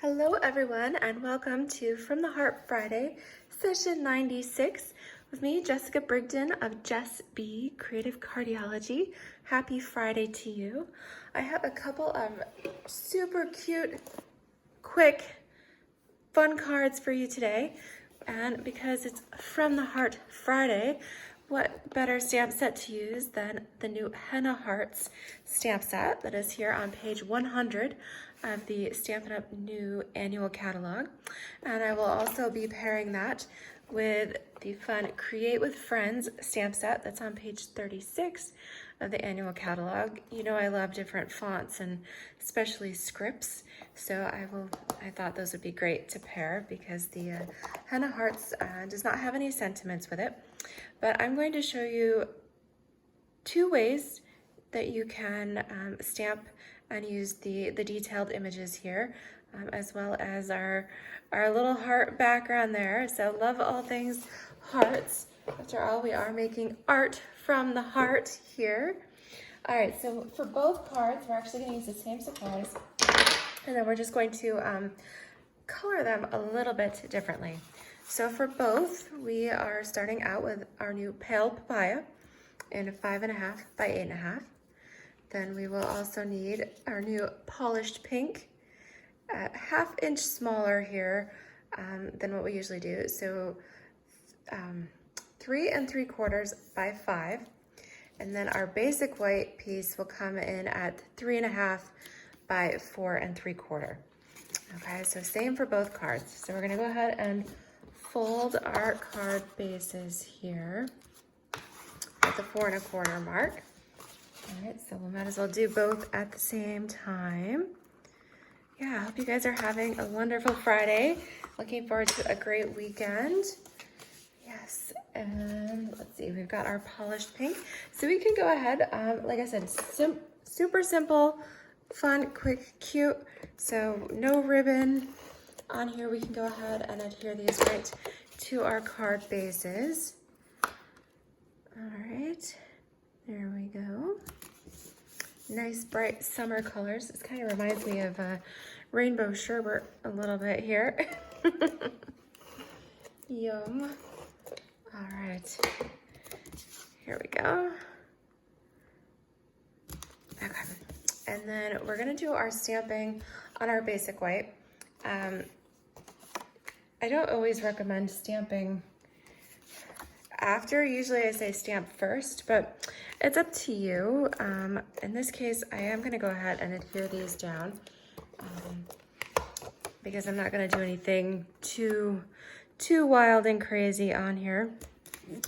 Hello everyone and welcome to From the Heart Friday, session 96 with me, Jessica Brigden of Jess B Creative Cardiology. Happy Friday to you. I have a couple of super cute, quick, fun cards for you today. And because it's From the Heart Friday, what better stamp set to use than the new Henna Hearts stamp set that is here on page 100 of the Stampin' Up! New annual catalog. And I will also be pairing that with the fun Create with Friends stamp set that's on page 36 of the annual catalog. You know I love different fonts and especially scripts, so I thought those would be great to pair because the Henna Hearts does not have any sentiments with it. But I'm going to show you two ways that you can stamp and use the detailed images here, as well as our little heart background there. So love all things hearts. After all, we are making art from the heart here. All right, so for both cards, we're actually going to use the same supplies, and then we're just going to color them a little bit differently. So for both, we are starting out with our new Pale Papaya in 5.5 by 8.5. Then we will also need our new Polished Pink, 1/2 inch smaller here than what we usually do. So 3 3/4 by 5. And then our basic white piece will come in at 3.5 by 4 3/4. Okay, so same for both cards. So we're gonna go ahead and fold our card bases here at the 4 1/4 mark. All right, so we might as well do both at the same time. Yeah, I hope you guys are having a wonderful Friday. Looking forward to a great weekend. Yes, and let's see, we've got our Polished Pink. So we can go ahead, like I said, super simple, fun, quick, cute. So no ribbon on here. We can go ahead and adhere these right to our card bases. All right, there we go. Nice bright summer colors. This kind of reminds me of rainbow sherbet a little bit here. Yum. All right, here we go. Okay, and then we're gonna do our stamping on our basic white. I don't always recommend stamping after. Usually I say stamp first, but it's up to you. In this case, I am gonna go ahead and adhere these down because I'm not gonna do anything too wild and crazy on here.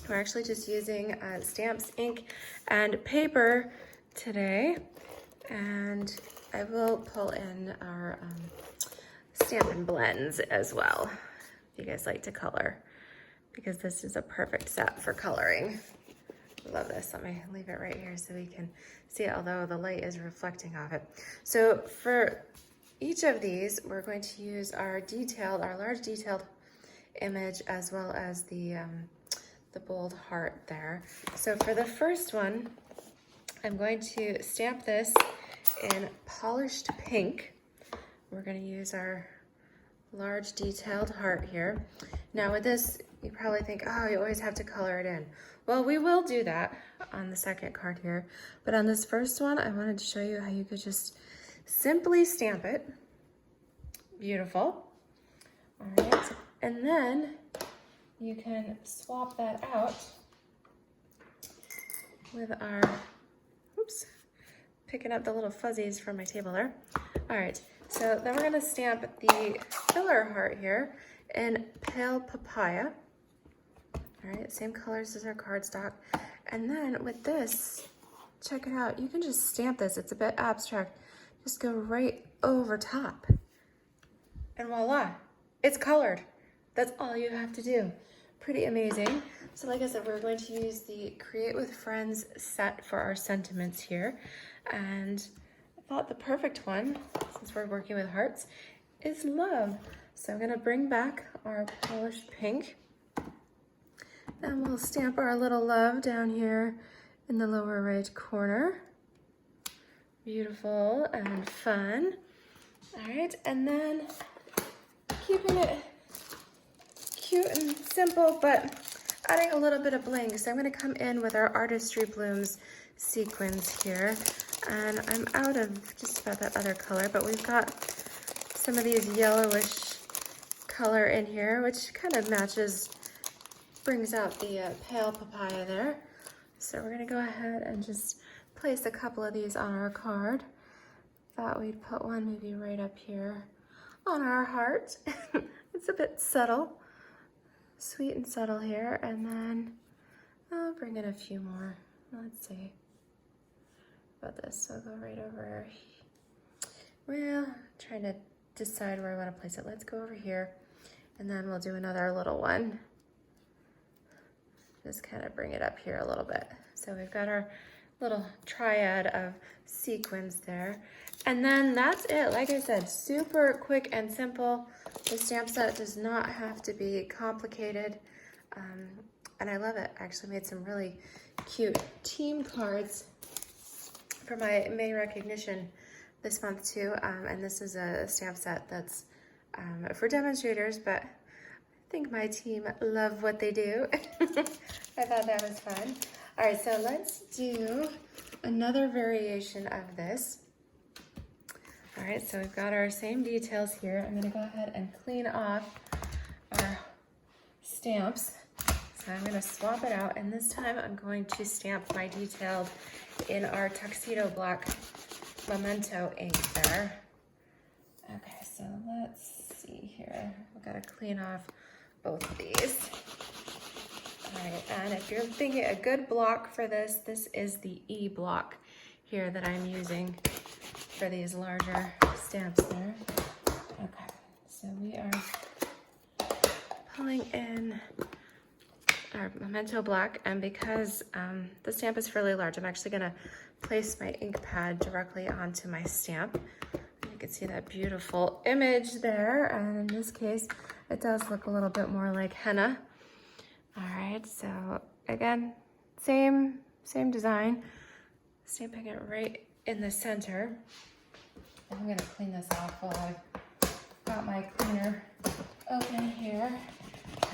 We're actually just using stamps, ink, and paper today. And I will pull in our Stampin' blends as well, if you guys like to color, because this is a perfect set for coloring. Love this. Let me leave it right here so we can see it, although the light is reflecting off it. So for each of these, we're going to use our large detailed image, as well as the bold heart there. So for the first one, I'm going to stamp this in Polished Pink. We're going to use our large detailed heart here. Now with this, you probably think, oh, you always have to color it in. Well, we will do that on the second card here. But on this first one, I wanted to show you how you could just simply stamp it. Beautiful. All right, and then you can swap that out with our, oops, picking up the little fuzzies from my table there. All right, so then we're gonna stamp the filler heart here in Pale Papaya. All right, same colors as our cardstock. And then with this, check it out, you can just stamp this. It's a bit abstract. Just go right over top. And voila, it's colored. That's all you have to do. Pretty amazing. So like I said, we're going to use the Create with Friends set for our sentiments here. And I thought the perfect one, since we're working with hearts, is love. So I'm gonna bring back our Polished Pink, and we'll stamp our little love down here in the lower right corner. Beautiful and fun. All right, and then keeping it cute and simple, but adding a little bit of bling. So I'm gonna come in with our Artistry Blooms sequins here. And I'm out of just about that other color, but we've got some of these yellowish color in here, which kind of matches, brings out the pale papaya there. So we're gonna go ahead and just place a couple of these on our card. Thought we'd put one maybe right up here on our heart. It's a bit subtle, sweet and subtle here. And then I'll bring in a few more. Let's see about this. So I'll go right over. Well, trying to decide where I want to place it. Let's go over here, and then we'll do another little one. Just kind of bring it up here a little bit. So we've got our little triad of sequins there. And then that's it. Like I said, super quick and simple. The stamp set does not have to be complicated. And I love it. I actually made some really cute team cards for my May recognition this month too. And this is a stamp set that's for demonstrators, but I think my team love what they do. I thought that was fun. All right, so let's do another variation of this. All right, so we've got our same details here. I'm gonna go ahead and clean off our stamps. So I'm gonna swap it out, and this time I'm going to stamp my detailed in our tuxedo black Memento ink there. Okay, so let's see here. We've gotta clean off both of these. All right, and if you're thinking a good block for this, this is the E block here that I'm using for these larger stamps there. Okay, so we are pulling in our Memento black, and because the stamp is fairly large, I'm actually gonna place my ink pad directly onto my stamp. You can see that beautiful image there, and in this case, it does look a little bit more like henna. All right, so again, same design, stamping it right in the center. I'm gonna clean this off while I've got my cleaner open here.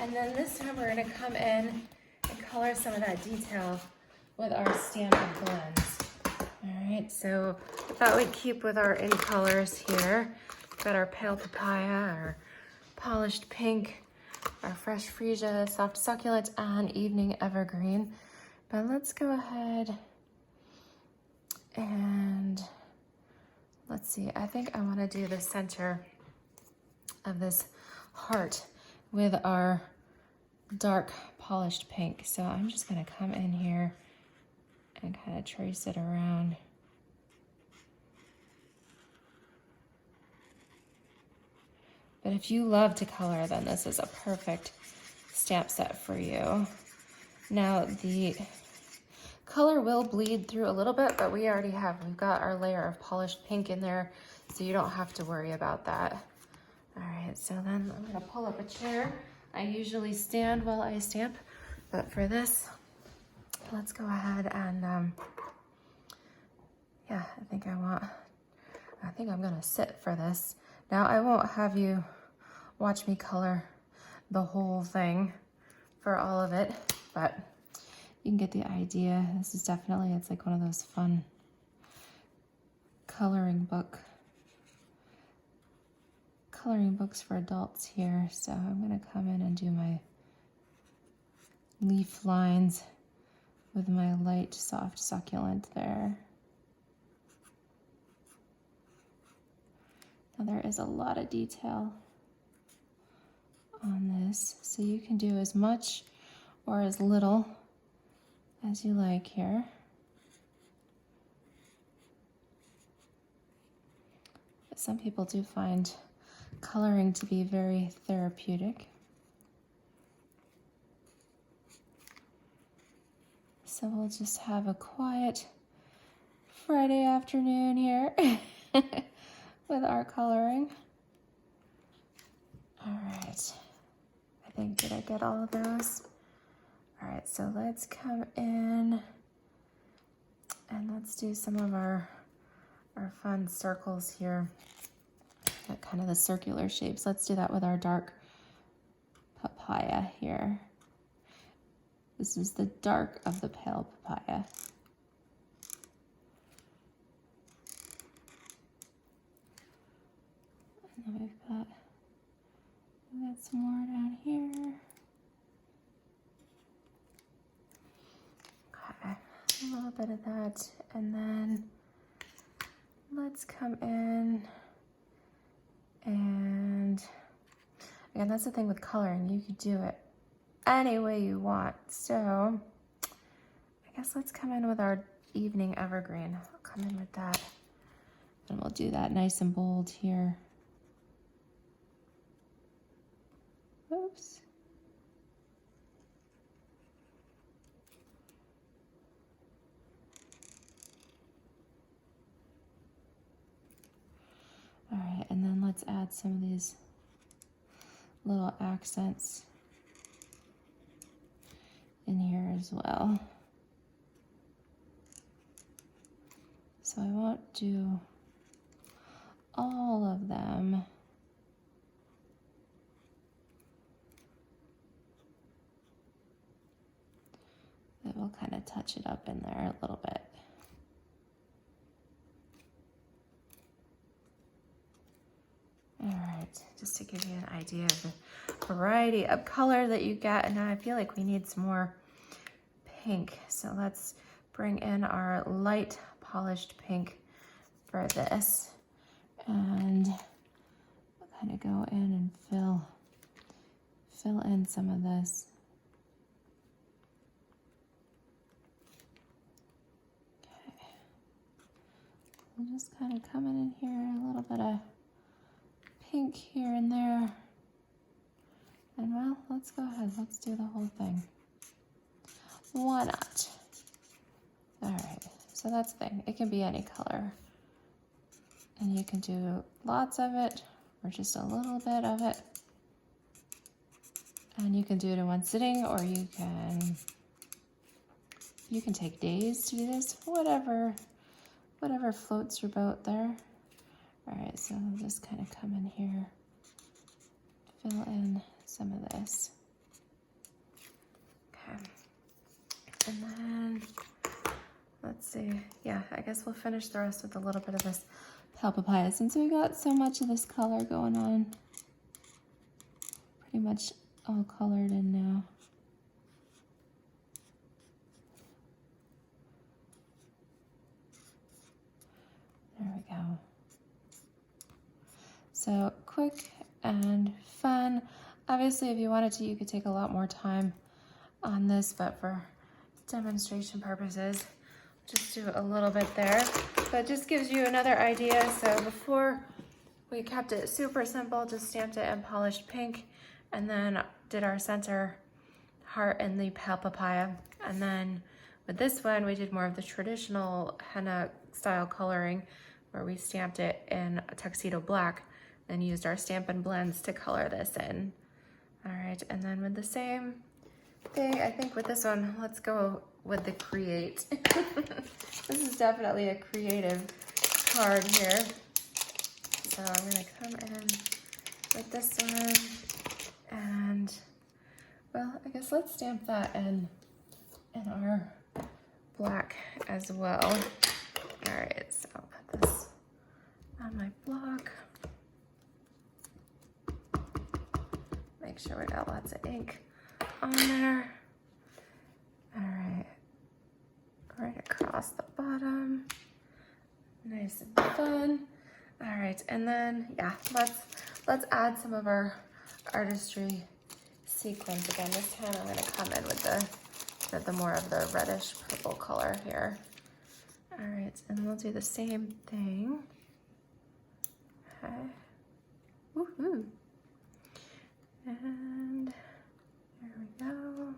And then this time we're gonna come in and color some of that detail with our Stampin' blends. All right, so I thought we'd keep with our in colors here. We've got our pale papaya, our polished pink, our fresh freesia, soft succulent, and evening evergreen. But let's go ahead and let's see. I think I want to do the center of this heart with our dark polished pink. So I'm just going to come in here and kind of trace it around. But if you love to color, then this is a perfect stamp set for you. Now the color will bleed through a little bit, but we've got our layer of polished pink in there, so you don't have to worry about that. All right, so then I'm gonna pull up a chair. I usually stand while I stamp, but for this, let's go ahead and, yeah, I think I'm gonna sit for this. Now, I won't have you watch me color the whole thing for all of it, but you can get the idea. This is definitely, it's like one of those fun coloring books for adults here. So I'm gonna come in and do my leaf lines with my light, soft succulent there. Now there is a lot of detail on this, so you can do as much or as little as you like here. But some people do find coloring to be very therapeutic. So we'll just have a quiet Friday afternoon here with our coloring. All right, I think, did I get all of those? All right, so let's come in and let's do some of our fun circles here got kind of the circular shapes. Let's do that with our dark papaya here. This is the dark of the pale papaya. And then we've got some more down here. Okay, a little bit of that, and then let's come in and again, that's the thing with coloring. You could do it any way you want. So I guess let's come in with our evening evergreen. I'll come in with that, and we'll do that nice and bold here. Oops. All right, and then let's add some of these little accents in here as well. So I won't do all of them. But we'll kind of touch it up in there a little bit. All right, just to give you an idea of the variety of color that you get. And now I feel like we need some more pink. So let's bring in our light polished pink for this. And we'll kind of go in and fill in some of this. Okay. We'll just kind of come in here, a little bit of pink here and there. And well, let's go ahead, let's do the whole thing. Why not? All right, so that's the thing. It can be any color. And you can do lots of it or just a little bit of it. And you can do it in one sitting, or you can take days to do this, whatever floats your boat there. All right, so I'll just kind of come in here, fill in some of this. Okay, and then let's see. Yeah, I guess we'll finish the rest with a little bit of this pale papaya since we got so much of this color going on. Pretty much all colored in now. There we go. So quick and fun. Obviously, if you wanted to, you could take a lot more time on this, but for demonstration purposes, just do a little bit there. But it just gives you another idea. So before, we kept it super simple, just stamped it in polished pink, and then did our center heart in the pale papaya. And then with this one, we did more of the traditional henna style coloring, where we stamped it in a tuxedo black, and used our Stampin' blends to color this in. All right, and then with the same thing, I think with this one, let's go with the create. This is definitely a creative card here. So I'm gonna come in with this one, and well, I guess let's stamp that in our black as well. All right, so I'll put this on my block. Make sure we got lots of ink on there. All right, right across the bottom. Nice and fun. All right, and then yeah, let's add some of our artistry sequins again. This time I'm gonna come in with the more of the reddish purple color here. All right, and we'll do the same thing. Okay. Woohoo! And there we go.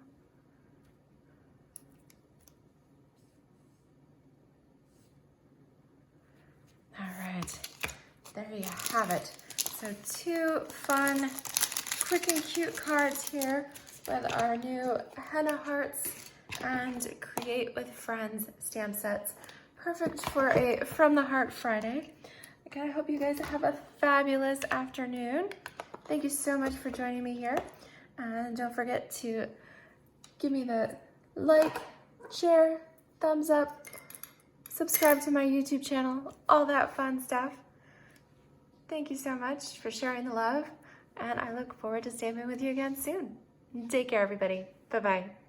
All right, there you have it. So 2 fun, quick and cute cards here with our new henna hearts and Create with Friends stamp sets. Perfect for a From the Heart Friday. Okay, I hope you guys have a fabulous afternoon. Thank you so much for joining me here. And don't forget to give me the like, share, thumbs up, subscribe to my YouTube channel, all that fun stuff. Thank you so much for sharing the love, and I look forward to stamping with you again soon. Take care, everybody. Bye-bye.